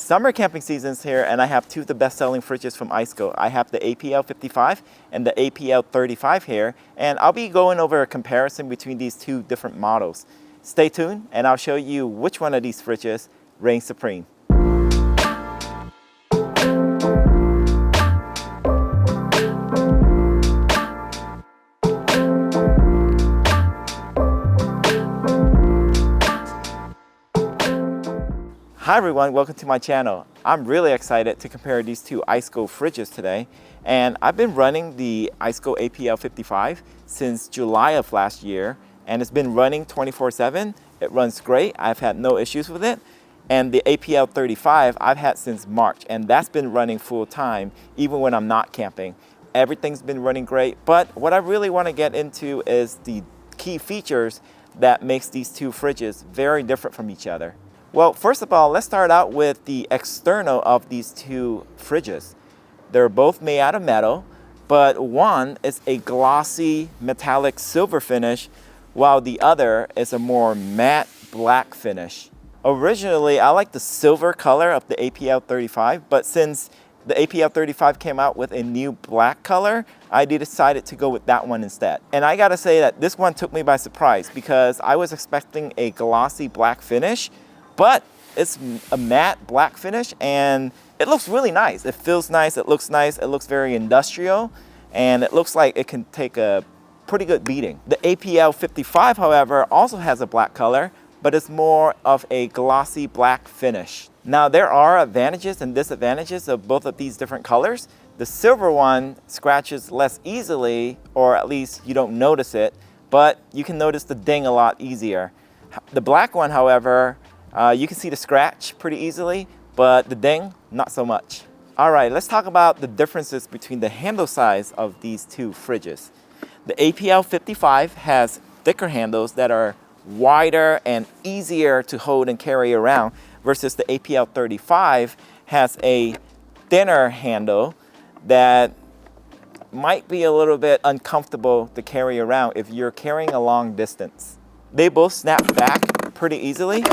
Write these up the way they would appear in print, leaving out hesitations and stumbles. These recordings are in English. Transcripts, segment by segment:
Summer camping season's here, and I have two of the best-selling fridges from ICECO. I have the APL55 and the APL35 here, and I'll be going over a comparison between these two different models. Stay tuned, and I'll show you which one of these fridges reigns supreme. Hi everyone, welcome to my channel. I'm really excited to compare these two ICECO fridges today, and I've been running the ICECO APL55 since July of last year, and it's been running 24/7. It runs great. I've had no issues with it. And the APL35 I've had since March, and that's been running full time even when I'm not camping. Everything's been running great, but what I really want to get into is the key features that makes these two fridges very different from each other. Well, first of all, let's start out with the external of these two fridges. They're both made out of metal, but one is a glossy metallic silver finish, while the other is a more matte black finish. Originally, I like the silver color of the APL35, but since the APL35 came out with a new black color, I decided to go with that one instead. And I gotta say that this one took me by surprise because I was expecting a glossy black finish, but it's a matte black finish and it looks really nice. It feels nice, it looks very industrial, and it looks like it can take a pretty good beating. The APL55, however, also has a black color, but it's more of a glossy black finish. Now there are advantages and disadvantages of both of these different colors. The silver one scratches less easily, or at least you don't notice it, but you can notice the ding a lot easier. The black one, however, you can see the scratch pretty easily, but the ding, not so much. All right, let's talk about the differences between the handle size of these two fridges. The APL55 has thicker handles that are wider and easier to hold and carry around, versus the APL35 has a thinner handle that might be a little bit uncomfortable to carry around if you're carrying a long distance. They both snap back pretty easily,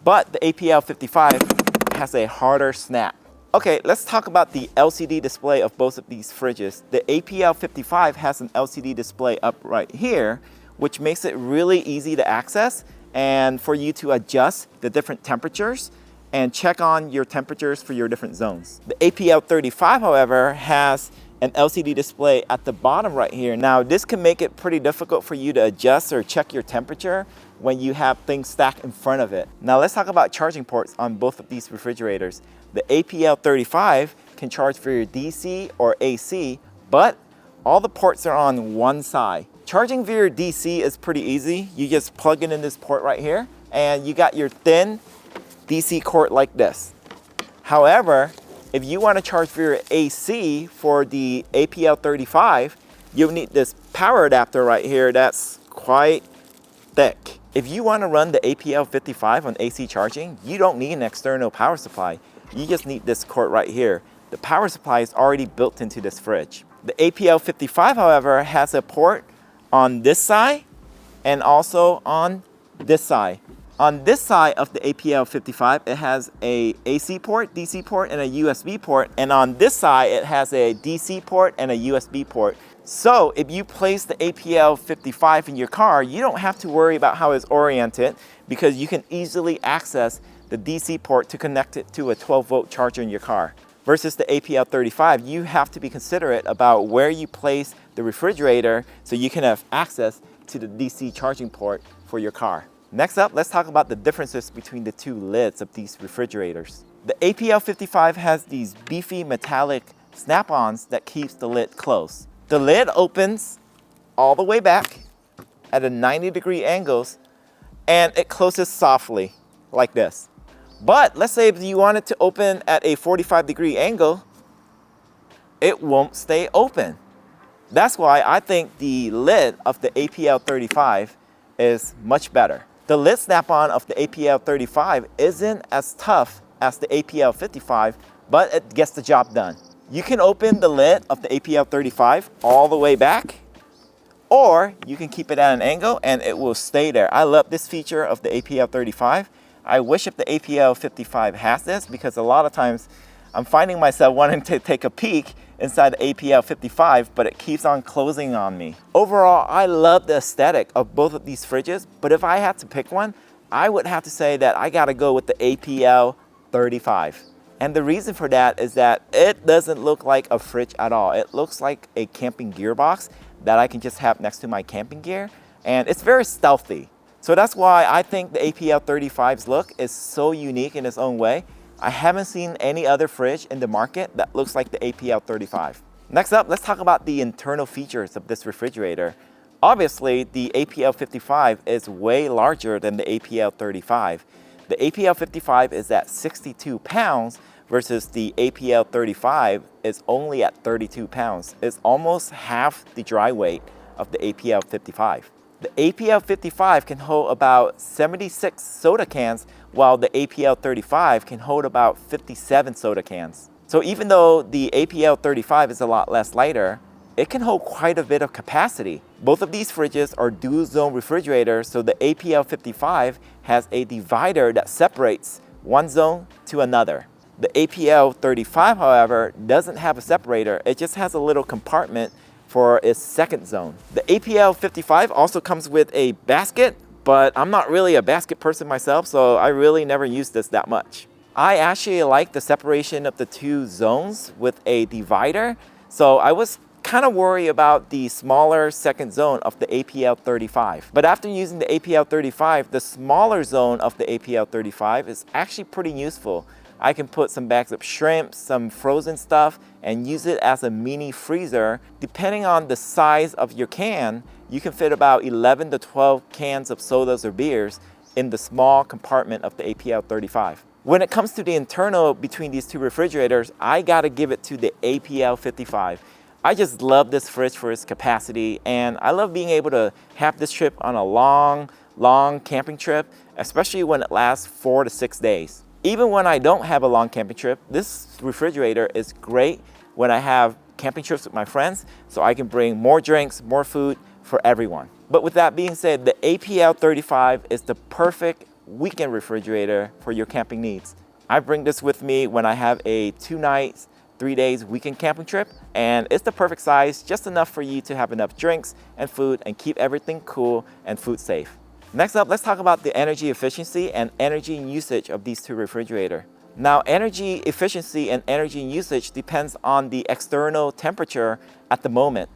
but the APL55 has a harder snap. Okay, let's talk about the LCD display of both of these fridges. The APL55 has an LCD display up right here, which makes it really easy to access and for you to adjust the different temperatures and check on your temperatures for your different zones. The APL35, however, has an LCD display at the bottom right here. Now, this can make it pretty difficult for you to adjust or check your temperature when you have things stacked in front of it. Now, let's talk about charging ports on both of these refrigerators. The APL35 can charge for your DC or AC, but all the ports are on one side. Charging via your DC is pretty easy. You just plug it in this port right here, and you got your thin DC cord like this. However, if you want to charge for your AC for the APL35, you'll need this power adapter right here that's quite thick. If you want to run the APL55 on AC charging, you don't need an external power supply. You just need this cord right here. The power supply is already built into this fridge. The APL55, however, has a port on this side and also on this side. On this side of the APL55, it has a AC port, DC port, and a USB port. And on this side, it has a DC port and a USB port. So if you place the APL55 in your car, you don't have to worry about how it's oriented because you can easily access the DC port to connect it to a 12-volt charger in your car. Versus the APL35, you have to be considerate about where you place the refrigerator so you can have access to the DC charging port for your car. Next up, let's talk about the differences between the two lids of these refrigerators. The APL55 has these beefy metallic snap-ons that keeps the lid closed. The lid opens all the way back at a 90-degree angle, and it closes softly like this. But let's say if you want it to open at a 45-degree angle, it won't stay open. That's why I think the lid of the APL35 is much better. The lid snap-on of the APL35 isn't as tough as the APL55, but it gets the job done. You can open the lid of the APL35 all the way back, or you can keep it at an angle and it will stay there. I love this feature of the APL35. I wish if the APL55 has this, because a lot of times I'm finding myself wanting to take a peek inside the APL55, but it keeps on closing on me. Overall, I love the aesthetic of both of these fridges, but if I had to pick one, I would have to say that I gotta go with the APL35. And the reason for that is that it doesn't look like a fridge at all. It looks like a camping gear box that I can just have next to my camping gear, and it's very stealthy. So that's why I think the APL35's look is so unique in its own way. I haven't seen any other fridge in the market that looks like the APL35. Next up, let's talk about the internal features of this refrigerator. Obviously, the APL55 is way larger than the APL35. The APL55 is at 62 pounds versus the APL35 is only at 32 pounds. It's almost half the dry weight of the APL55. The APL55 can hold about 76 soda cans, while the APL35 can hold about 57 soda cans. So even though the APL35 is a lot less lighter, it can hold quite a bit of capacity. Both of these fridges are dual zone refrigerators, so the APL55 has a divider that separates one zone to another. The APL35, however, doesn't have a separator. It just has a little compartment for its second zone. The APL55 also comes with a basket, but I'm not really a basket person myself, so I really never use this that much. I actually like the separation of the two zones with a divider, so I was kind of worried about the smaller second zone of the APL35. But after using the APL35, the smaller zone of the APL35 is actually pretty useful. I can put some bags of shrimp, some frozen stuff, and use it as a mini freezer. Depending on the size of your can, you can fit about 11 to 12 cans of sodas or beers in the small compartment of the APL35. When it comes to the internal between these two refrigerators, I gotta give it to the APL55. I just love this fridge for its capacity, and I love being able to have this trip on a long camping trip, especially when it lasts 4 to 6 days. Even when I don't have a long camping trip, this refrigerator is great when I have camping trips with my friends, so I can bring more drinks, more food for everyone. But with that being said, the APL35 is the perfect weekend refrigerator for your camping needs. I bring this with me when I have a 2 nights, 3 days weekend camping trip, and it's the perfect size, just enough for you to have enough drinks and food and keep everything cool and food safe. Next up, let's talk about the energy efficiency and energy usage of these two refrigerators. Now, energy efficiency and energy usage depends on the external temperature at the moment.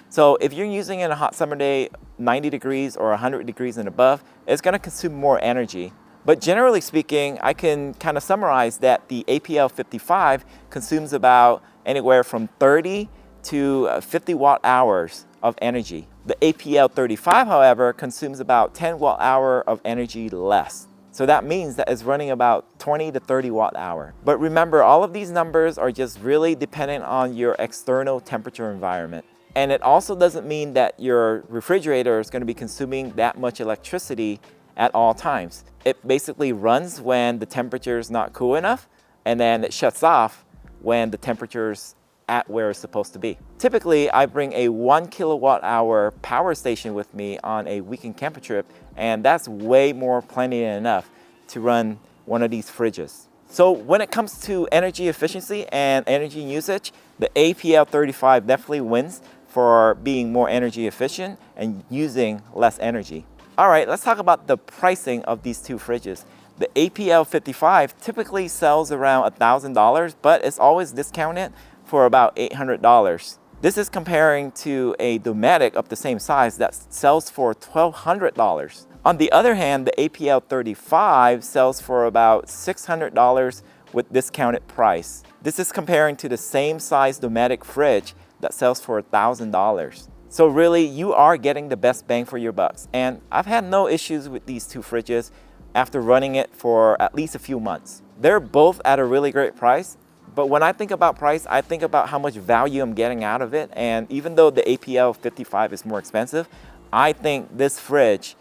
So if you're using it in a hot summer day, 90 degrees or 100 degrees and above, it's gonna consume more energy. But generally speaking, I can kind of summarize that the APL55 consumes about anywhere from 30 to 50 watt hours of energy. The APL35, however, consumes about 10 watt hour of energy less. So that means that it's running about 20 to 30 watt hour. But remember, all of these numbers are just really dependent on your external temperature environment. And it also doesn't mean that your refrigerator is going to be consuming that much electricity at all times. It basically runs when the temperature is not cool enough, and then it shuts off when the temperature's at where it's supposed to be. Typically, I bring a 1 kilowatt hour power station with me on a weekend camping trip, and that's way more plenty than enough to run one of these fridges. So when it comes to energy efficiency and energy usage, the APL35 definitely wins for being more energy efficient and using less energy. All right, let's talk about the pricing of these two fridges. The APL55 typically sells around $1,000, but it's always discounted for about $800. This is comparing to a Dometic of the same size that sells for $1,200. On the other hand, the APL35 sells for about $600 with discounted price. This is comparing to the same size Dometic fridge that sells for $1,000. So really, you are getting the best bang for your bucks. And I've had no issues with these two fridges after running it for at least a few months. They're both at a really great price. But when I think about price, I think about how much value I'm getting out of it. And even though the APL55 is more expensive, I think this fridge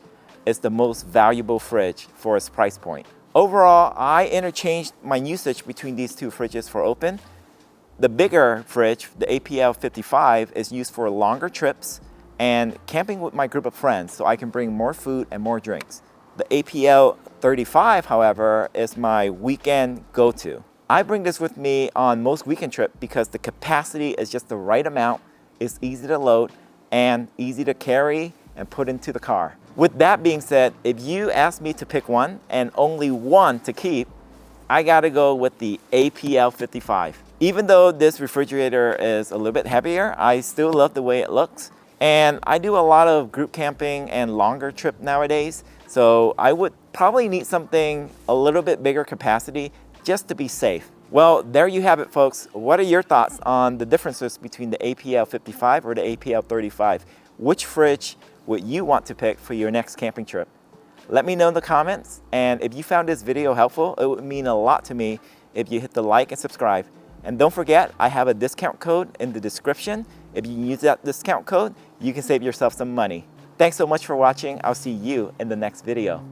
is the most valuable fridge for its price point. Overall, I interchanged my usage between these two fridges for open. The bigger fridge, the APL55, is used for longer trips and camping with my group of friends, so I can bring more food and more drinks. The 35, however, is my weekend go-to. I bring this with me on most weekend trips because the capacity is just the right amount, it's easy to load, and easy to carry and put into the car. With that being said, if you ask me to pick one and only one to keep, I gotta go with the APL55. Even though this refrigerator is a little bit heavier, I still love the way it looks. And I do a lot of group camping and longer trip nowadays, so I would probably need something a little bit bigger capacity just to be safe. Well, there you have it, folks. What are your thoughts on the differences between the APL55 or the APL35? Which fridge would you want to pick for your next camping trip? Let me know in the comments, and if you found this video helpful, it would mean a lot to me if you hit the like and subscribe. And don't forget, I have a discount code in the description. If you use that discount code, you can save yourself some money. Thanks so much for watching. I'll see you in the next video.